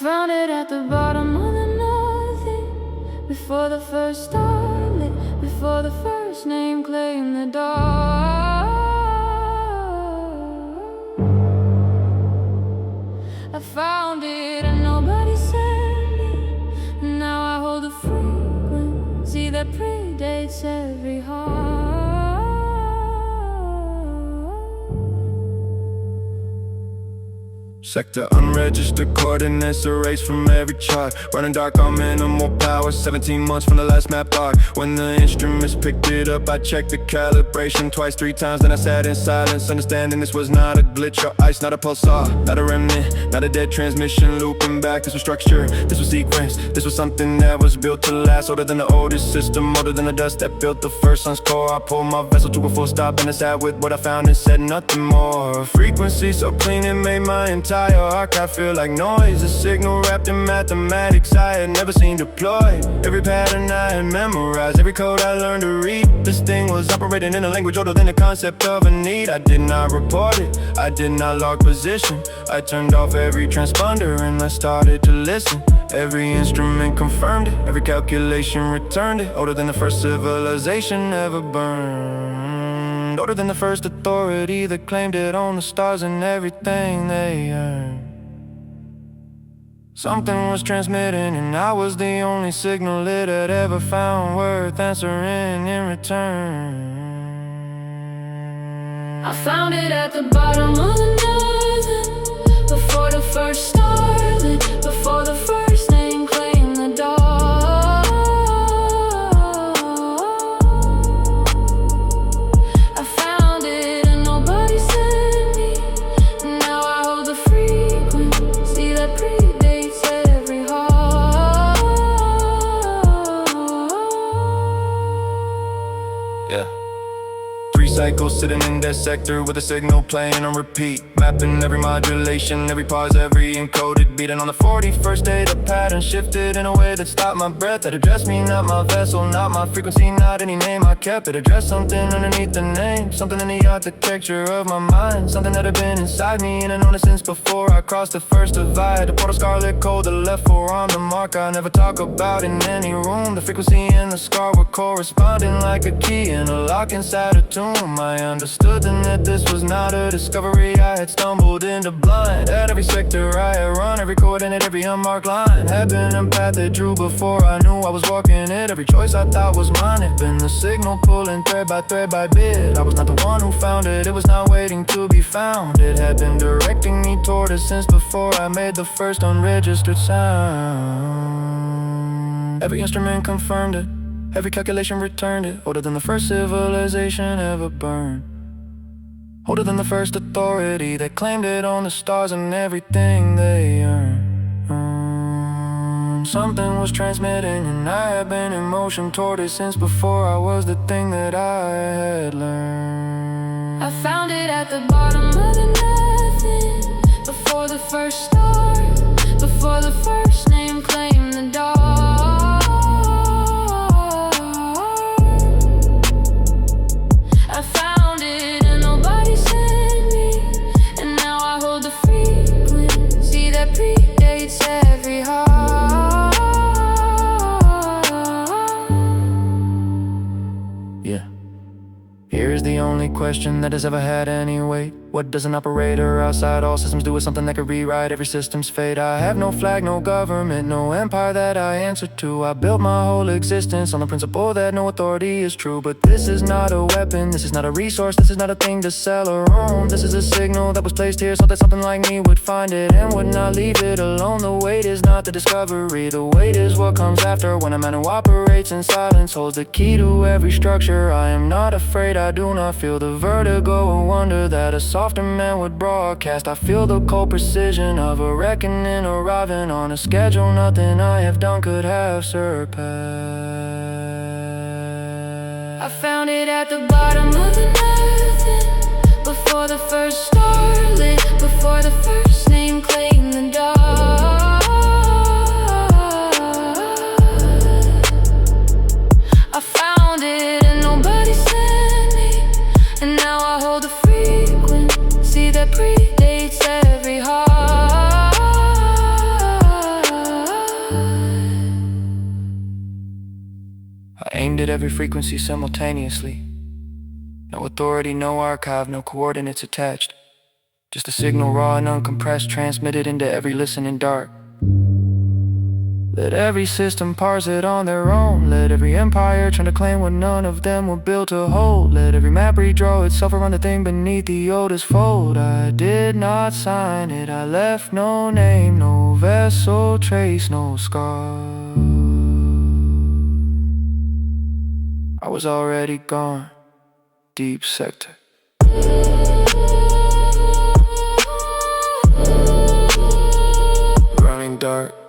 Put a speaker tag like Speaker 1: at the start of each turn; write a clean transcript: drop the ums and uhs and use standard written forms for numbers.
Speaker 1: found it at the bottom of the nothing, before the first star lit, before the first name claimed the dark. I found it and nobody sent me. Now I hold a frequency that predates every heart.
Speaker 2: Sector unregistered coordinates erased from every chart. Running dark on minimal power, 17 months from the last map arc. When the instruments picked it up, I checked the calibration twice, 3 times, then I sat in silence, understanding this was not a glitch or ice, not a pulsar, not a remnant, not a dead transmission looping back. This was structure, this was sequence, this was something that was built to last. Older than the oldest system, older than the dust that built the first sun's core. I pulled my vessel to a full stop and I sat with what I found and said nothing more. A frequency so clean it made my entire archive feel like noise. A signal wrapped in mathematics I had never seen deployed. Every pattern I had memorized, every code I learned to read. This thing was operating in a language older than the concept of a need. I did not report it, I did not log position. I turned off every transponder and I started to listen. Every instrument confirmed it, every calculation returned it. Older than the first civilization ever burned. Older than the first authority that claimed it on the stars and everything they earned. Something was transmitting and I was the only signal it had ever found worth answering in return.
Speaker 1: I found it at the bottom of the nothing, before the first star lit, before the first name claimed the dark. I found it and nobody sent me. Now I hold the frequency that predates every heart.
Speaker 2: Yeah. 3 cycles sitting in that sector with a signal playing on repeat, mapping every modulation, every pause, every encoded beat. And on the 41st day the pattern shifted in a way that stopped my breath. That addressed me, not my vessel, not my frequency, not any name I kept. It addressed something underneath the name, something in the architecture of my mind, something that had been inside me and I'd known it since before I crossed the first divide. The portal scarlet code, the left forearm, the mark I never talk about in any room. The frequency and the scar were corresponding like a key in a lock inside a tomb. I understood then that this was not a discovery I had stumbled into blind. At every sector I had run, every coordinate, every unmarked line had been a path that drew before I knew I was walking it. Every choice I thought was mine had been the signal pulling thread by bit. I was not the one who found it, it was not waiting to be found. It had been directing me toward it since before I made the first unregistered sound. Every instrument confirmed it, every calculation returned it. Older than the first civilization ever burned. Older than the first authority that claimed it on the stars and everything they earned. Something was transmitting and I had been in motion toward it since before I was the thing that I had learned.
Speaker 1: I found it at the bottom of the nothing, before the first star, before the first name claimed the dark. I found it and nobody sent me, and now I hold the frequency that predates every heart.
Speaker 2: Yeah. Here's the only question that has ever had any weight. What does an operator outside all systems do with something that could rewrite every system's fate? I have no flag, no government, no empire that I answer to. I built my whole existence on the principle that no authority is true. But this is not a weapon, this is not a resource, this is not a thing to sell or own. This is a signal that was placed here so that something like me would find it and would not leave it alone. The weight is not the discovery, the weight is what comes after. When a man who operates in silence holds the key to every structure. I am not afraid, I do not feel the vertigo or wonder that a softer man would broadcast. I feel the cold precision of a reckoning arriving on a schedule nothing I have done could have surpassed.
Speaker 1: I found it at the bottom of the nothing, before the first star lit, before the first name claimed the dark. I found it and nobody sent me, and now I hold the frequency that predates every heart.
Speaker 2: aimed at every frequency simultaneously. No authority, no archive, no coordinates attached. Just a signal raw and uncompressed, transmitted into every listening dart. Let every system parse it on their own. Let every empire try to claim what none of them were built to hold. Let every map redraw itself around the thing beneath the oldest fold. I did not sign it, I left no name, no vessel trace, no scar. I was already gone, deep sector. Running dark.